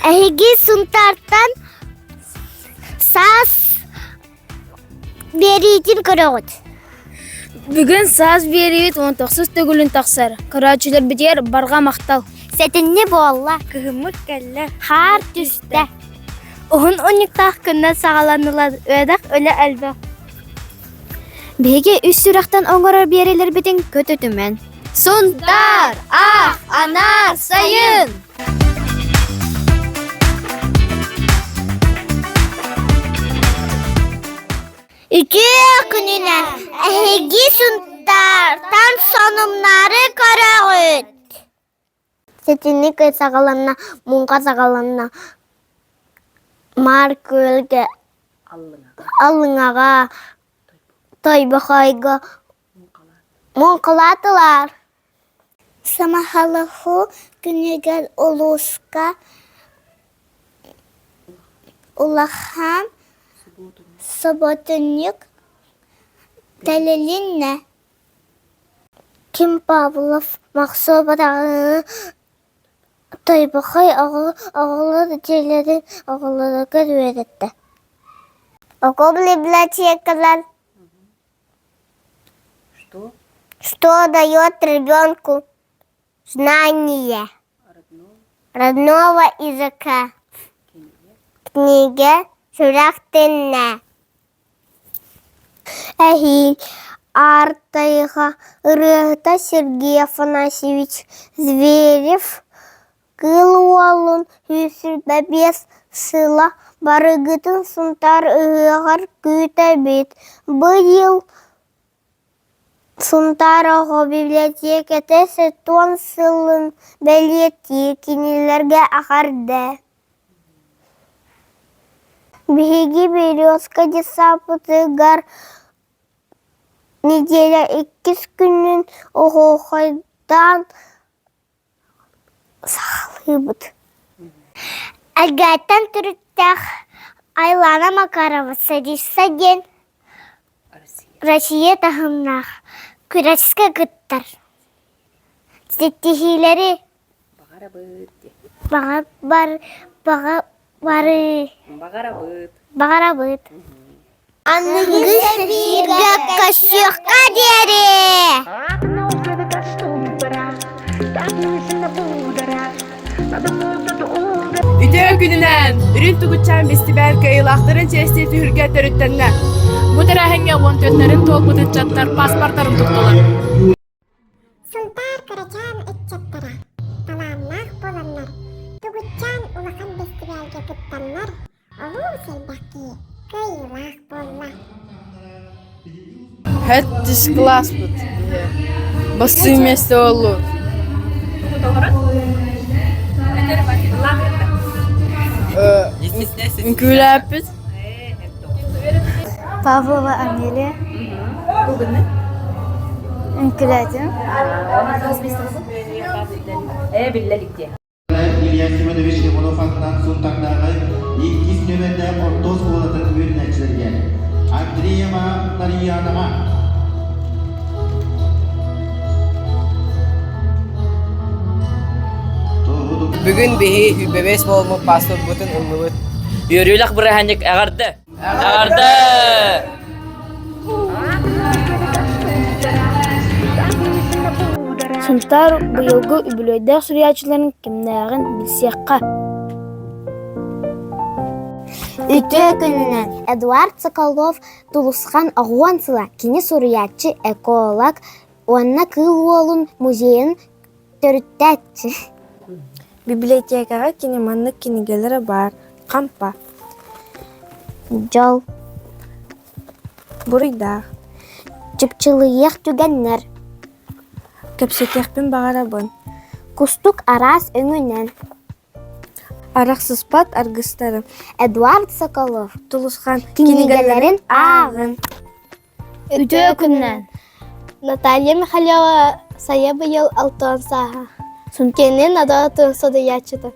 Әйге сұнтартан сас берейтін көріғыт. Бүгін саз берейт 19 төгілін тақсар. Күрәтшілер бітер барға мақтал. Сәтінне болла. Күгімік кәлі. Қар түсті. Оғын 12 күннен сағаланылады. Өдақ өлі әлбі. Беге үс сұрақтан оңырыр берелер бітін көті түмен. Сұнтар, ақ, анар, сайын! Үкі күнінен әйге сұнтартан сонымнары көріғыт. Сетінні көй сағаланна, мұңға сағаланна, мар көлге, алыңаға, тойбақайға, мұңқылатылар. Самахалаху күнігер ұлысқа, ұлахан, Соботынник дәлелінне. Ким Павлов мақсобадағы тойбақай ағылы телері ағылы көрветті. Около библиотекалар. Что дает ребенку знание родного языка? Книга Шурахтенне. Әйіл артайға ұрығыта Сергей Афанасьевич Зверев кылуалын үсірді бес сыла барығытын сұнтар ұғығар күті бет. Бұл сұнтар оғы библиотекеті сетуан сылын бәлетті кенелерге ағарды. Беги березка десапытыгар неделя 2 күннен оғойдан сағалыбыд. Әлгәттен түріттәқ Айлана Макарова сәдеш-сәген Россия тағымнақ күрәчіскі күттір. Теттехилері Бағарабыд. Анығы сәбіргі көшіққа дері. Үтө күнінен үрін тұғытчан бестібәл кайылақтарын честе түрге түріттенне. Бұтыр әхенге 14-лерін тол бұтытчаттар паспортарын тұқтылар. Сұнтар көрәчан үтчаттара, таланнақ боланлар, тұғытчан ұлақан бестібәлге күттанлар, олу сәлбәкі кайылақ болла. Хэттіш класс бұд. Басы месте олу. Күләп бұд. Павлова Амелия. Үнкіләдім. Илья Семенович Иванов Сунтагдағы 2 нөмірді ортос болатын өрнәтшілерге. Андреева Нариянаға. Бүгін бейі үбебес болмы пастор бұтын ұлмыбыт. Үйірілік бір әхәндік әғарды. Әғарды! Сұнтар бұйылғы үбілойдақ сүриячыларын кімнәғын білсеққа. Үтө күнінен Эдуард Соколов тулысқан ағуансыла кені сүриячы эколог онна кыл олын музейін түрттәтчі. Библиотекаға кенеманлық кенегелері бар. Қампа. Жол. Бұрыдақ. Чыпчылыйық түгеннер. Көпсетекпен бағарабын. Кустук арас өңінен. Арақсыз-пат арғыстары. Эдуард Соколов Тулысқан кенегелерін ағын. Үтө күннен Наталья Михайлова сая быйыл 6 саха. Кенен ада тұрсады ячыды.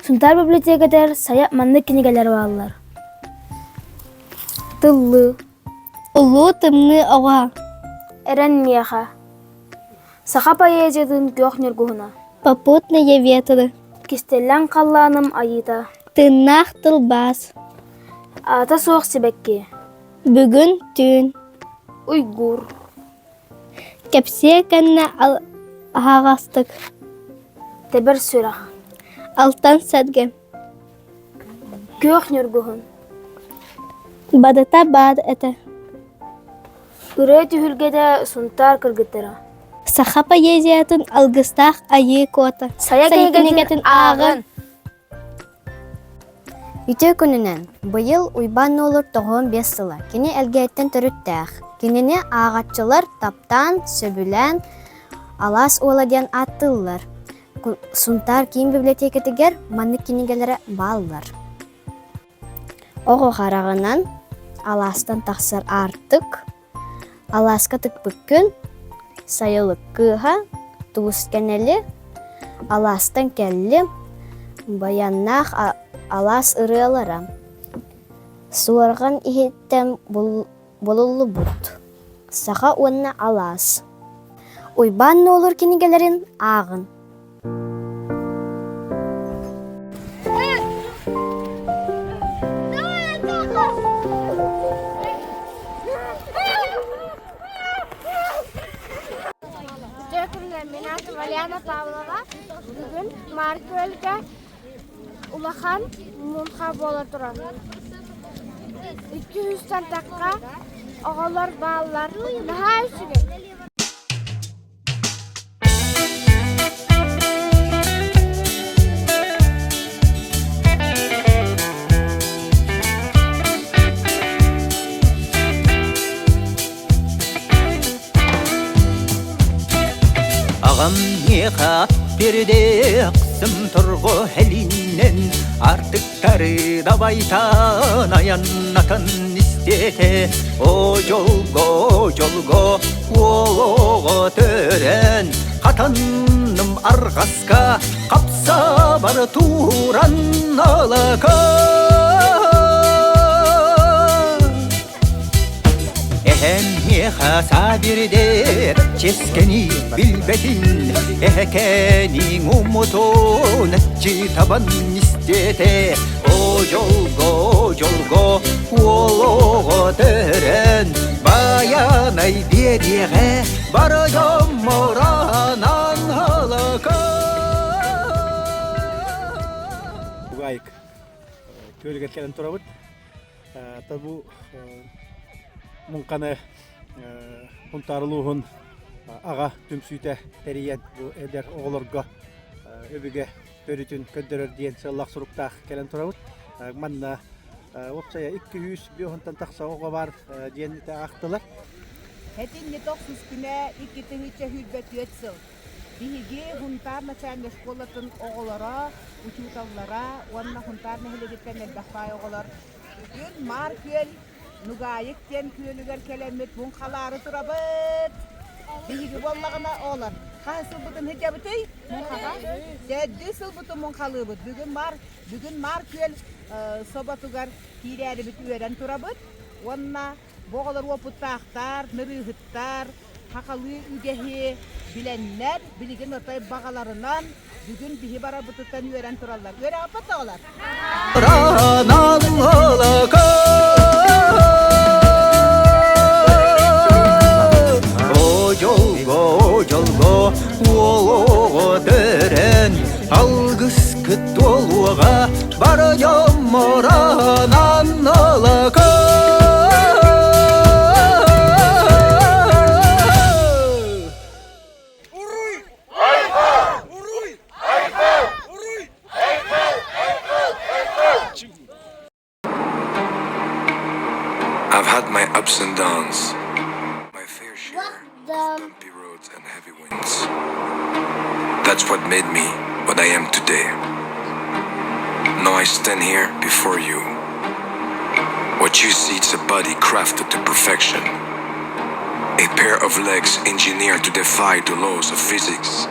Сұнтар библиотекадер сая манны кенегелер балылар. Тыллы. Улу тымны ава. Әрән меха. Саха поэзиядың көх нергуына. Попутная ветры. Кистеллен қалланым айыта. Тыннах тылбас. Ата соқ себекке. Бүгін түн. Уйгур. Кепсе кәнне ағастык. Тебер сүрақ. Алтан сәдге. Көк нүргүхін. Бадыта бад әті. Үрей түхілгеде сунтар кыргыттыра. Саха поэзиятын алгыстах айы кота. Сая кенегетін ағын. Үтө күнінен быйыл уйбан olur 95 сыла. Кені әлгәйттен түріттәқ. Кеніне ағатчылар таптан, сөбілән, алас оладен аттылар. Сунтар киім библиотекетігер манны кенегелері баллар. Оғы қарағынан аластан тақсар артық, аласка тықпық күн, сайылық кыға, туыс кәнелі, аластан кәлі, баяннақ алас ырылара. Суарған ихеттен болулы бұд. Саға онна алас. Уйбан olur кенегелерін ағын. Мен атым Валиана Павлова. Бүгін Маркөлге улахан мунха бола тұрам. 200 таққа оғалар, балалар, наға үшіге. Ағам не қап берде қысым тұрғы әлінен артықтары дабайтан аяннатын істете. О жолго оғы төрен қатанным арғасқа қапса бар туран алақа. Ehenne hasa bir de çeskeni bilbedin. Ehekenin umutun etçi taban istete. O jolgo oğu deren bayanay bir yere barayım moranan halaka. Buğayık köyüge kelen turabıt. Tabu Munqаны хунтарлуһун ага түмсүйте териен бу эдер оголорго өбүгө төрүтүн көддөрөр диен сыллак суруктаах келен турабыт. Манна опсая 200 бөхөнтан такса ого бар диенните актылар. Хетин не токсус күнэ 2 тыгыча хүлбет өтсүл. Биһиги хунтар начальник школатын оголора, учуталлара, онна хунтарны хилегеттен элбахпай оголор. Күн маркел Nugayık ten köyülüger kelemet bun kaları turabıt. Bihiги bollagına oğlan. Kasıl butun hicabıtı? Munkaga? Deddi sıl butun munkalıbıt. Bugün mar köl sobatugar kireri bit üyeren turabıt. Onna boğalar oput tağtar, nırıhıttar, hakalı ügehi bilenler, biligin ortay bağalarından bugün bihi bara bututan üyeren turallar. Öyle apat oğlar. Ranan halaka. Jolgo oğu deren algıs kıt oluğa barayım moranan alaka. I've had my ups and downs, my fair share of bumpy roads and heavy winds. That's what made me what I am today. Now I stand here before you. What you see is a body crafted to perfection, a pair of legs engineered to defy the laws of physics,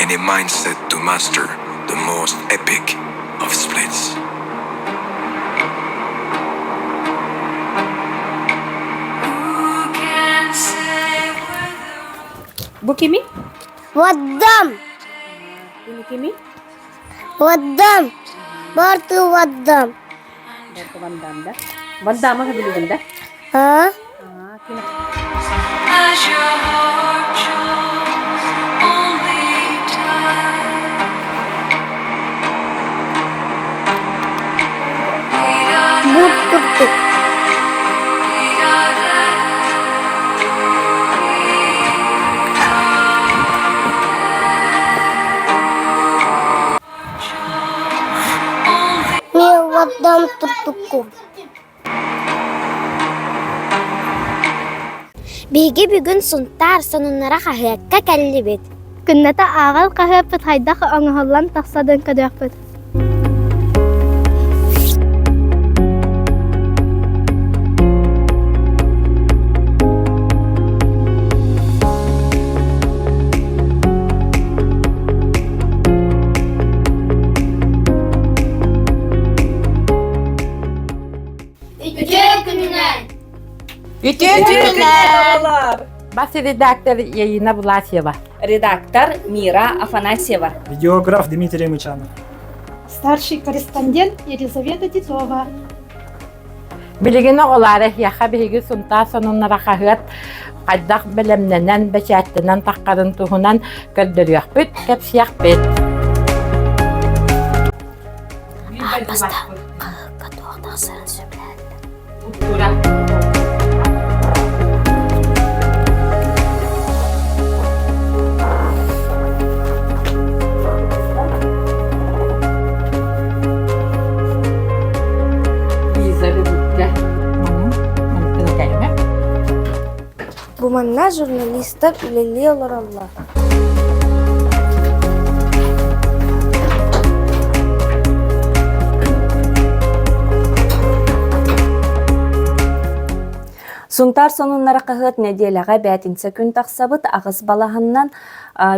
and a mindset to master the most epic of splits. Bu kimin? Vaddam! Bunu kimin? Ваддам. Барту ваддам. Вандама билигинде. А? Буртуктук. Мен ваддам туртукку. Биги бүгүн сунтар сонуннара кахыакка келлибит. Күннәтә агыл кахыппыт хайдах оңголлан тахсадын көдөкпүт. Бас редактор Яина Власьева. Редактор Мира Афанасьева. Видеограф Дмитрий Мычанов. Старший корреспондент Елизавета Титова. Билигин оголары яха биги сунта сонуннара кахыат кайдах белемненен бечаттынан таккарын тухунан көлдөрүөхпүт кепсияхпыт. Бу манна журналисттер үлелли олар алла. Сунтар сонуннара кахыт неделяга бәтинсе күн тахсабыт агыс балаханнан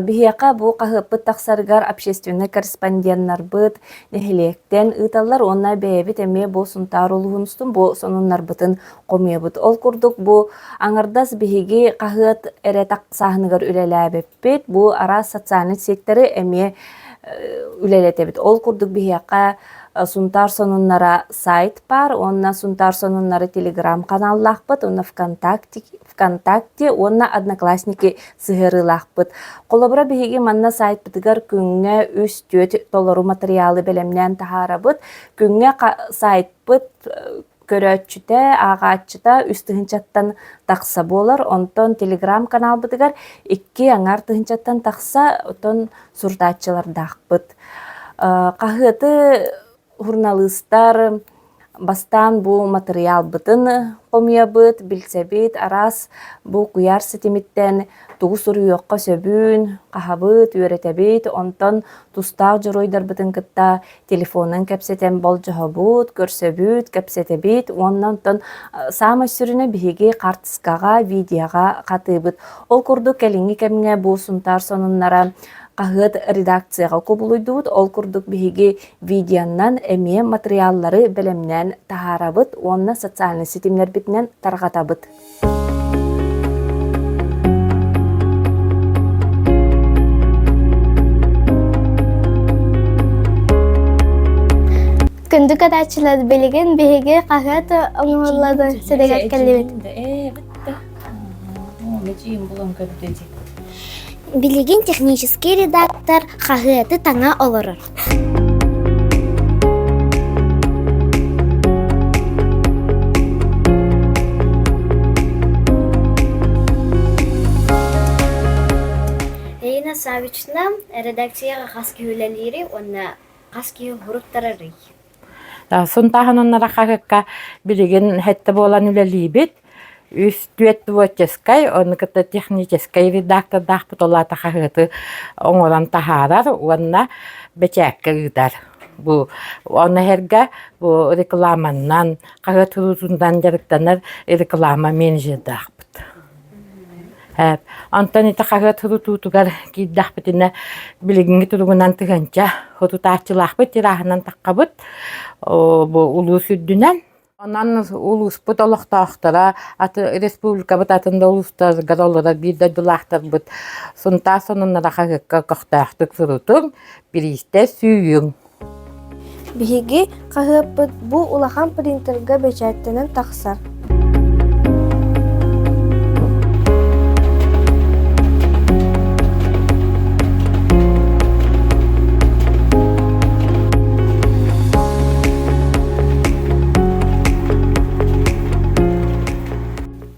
бихияка бу кахыппыт тахсаргар общественный корреспонденттар быт нехилектен ыталлар онна бәбит эме бу сунтар улугунустун бу сонуннар бытын комебыт. Ол курдук бу аңардас бихиги кахыт эре таксахыныгар үлеләбеппит бу ара социальный секторы эме үлелетебит. Ол курдук бихияка Сунтар сонуннара сайт бар, онна Сунтар сонуннары телеграм каналлахпыт, онна ВКонтакте, онна Одноклассники сыгырылахпыт. Колобра биһиги манна сайт бытыгар күнгө $3 доллару материалы белемнен тахарабыт, күнгө сайт быт көрөтчүтэ, агаччыта үстүгүнчаттан такса болар, онтон телеграм канал бытыгар 2 аңар тыгынчаттан такса, отон суртачылар дахпыт. Кахыты журналисттар бастан бу материал бытын комиябыт, билсебит, арас бу куяр сетимиттен тугу суруйокка сөбүн, кахабыт, үйретебит, онтон тустак жоройдар бытын кытта телефонын кепсетен болжохобут, көрсөбүт, кепсетебит, онтон сама сүрүнө биһиги картыскага, видеога катыбыт. Ол курду келинги кемге бу сунтар сонуннара кахыт редакцияга кубулуйдут, ол курдук биһиги видеоннан эме материаллары белемнен тахарабыт, онна социальный сетимлер битинен таргатабыт. Күндү кадачылар билеген биһиги кахыт оңголлады седегат келлибит. Билеген технический редактор кахыты таңа олорор. Эйна Савична редакцияга каски үлелери, онна каски хуруктарары. Сунтаханоннара кахыкка билеген хетте болан үлелибит. $2 он кыта технический редактор дахпыт олата кахыты оңоран тахарар, онна бечекке ыдар. Бу онна херге бу рекламаннан кахыт рузундан жарыктанар реклама менеджер дахпыт. Антон ita кахыт рутутугар киддахпытына билигинги туругунан тыганча хотутачылахпыт тирахынан таккабыт бу улуу сүддүнен. Онан улус путолохтахтара аты республика бытатында улустар гароллар бирде дулахтар бут. Сунта сонуннара кахыкка кохтахтык сурутур, биристе сүйүң. Биһиги хаһыаппыт бу улахан принтерга бечәттенен тахсар.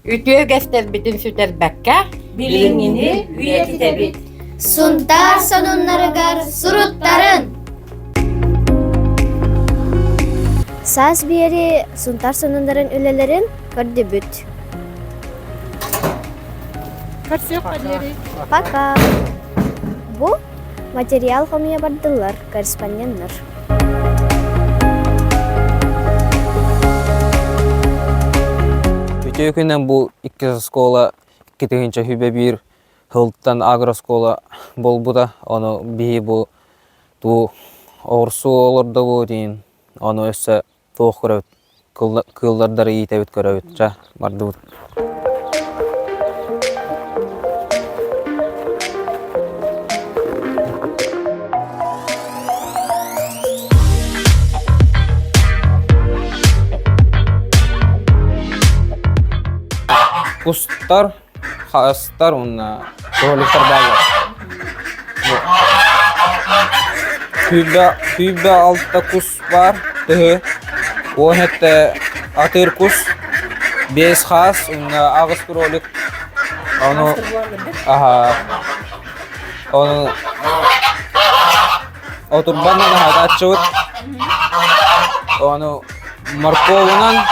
Ütüye göster bütün süter bakka. Билиңини үйетитебит. Сунтар сонуннарыгар суруттарын. Саз биери сунтар сонундарын үлелерин көрдүбүт. Пока. Бу материал хомия бардылар, корреспонденттер. Өтө күнен бу 2 школа 2-нче хүбе бир хылттан агроскола болбуда. Оны бии бу ту орсу олорда бу дейин. Оны өссө тоох көрөбүт. Кылдардар ийтебит көрөбүт. Жа бардыбыт. Кустар, хастар, кроликтар баллар. Хүбе алтта кус бар, тыгы. Он это атыр кус, 5 хас, агыс кролик. Оны, оны отурбаннан хатачыт. Оны морковынан,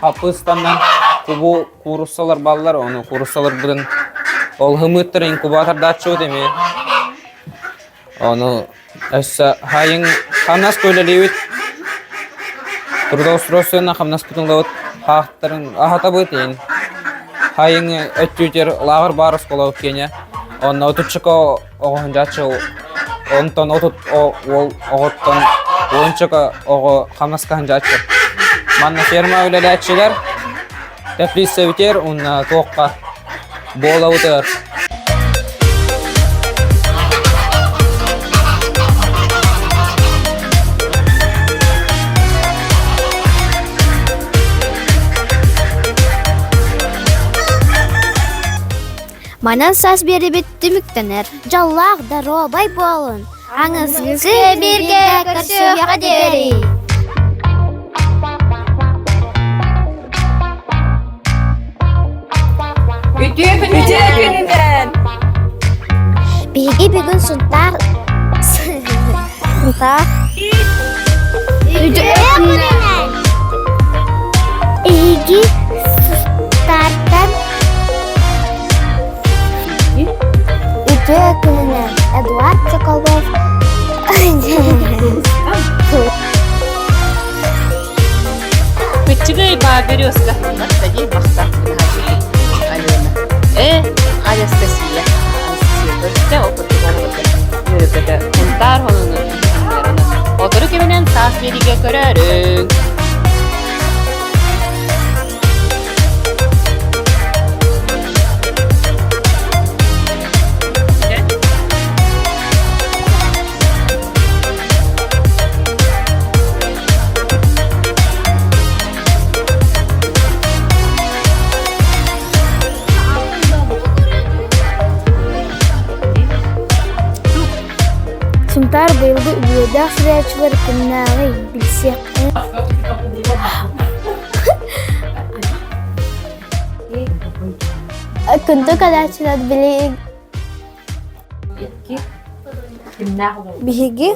хапыстаннан кубу курусалар баллар, оны курусалар будын ол хымыттыр инкубаторда ачыт эми. Оны эссе хайын хамнас көйлелебит. Трудоустройствона хамнас бүтүнгөбүт. Хактарын ахата бытын. Хайын өттүтер лагыр бар школа өткене. Оны отучука огонжачы онтон отут ол оготтон ончука ого хамнаска ханжачы. Манна ферма үлелечилер. Теплица битер, тоққа бола утыр. Манан саз бери биттимиктенер. Жаллах да робай болун. Аңызгысы бирге көрсөйга дери. Ütüye gününden. Биги бүгүн сунтар. Сунтар. Ütüye gününden. Иги сунтардан. Ütüye gününden. Эдуард Соколов. Пытчыгай ба березка. Сади махта. Анастасия. Анастасия. Опыты болууда. Йөрөкөтө сунтар холунун. Отуру кеминен саз бериге көрөрүң. Сунтар быйылгы үйөдө сыраячылар кимнагы билсек. Күндө кадачылар билег. Биһиги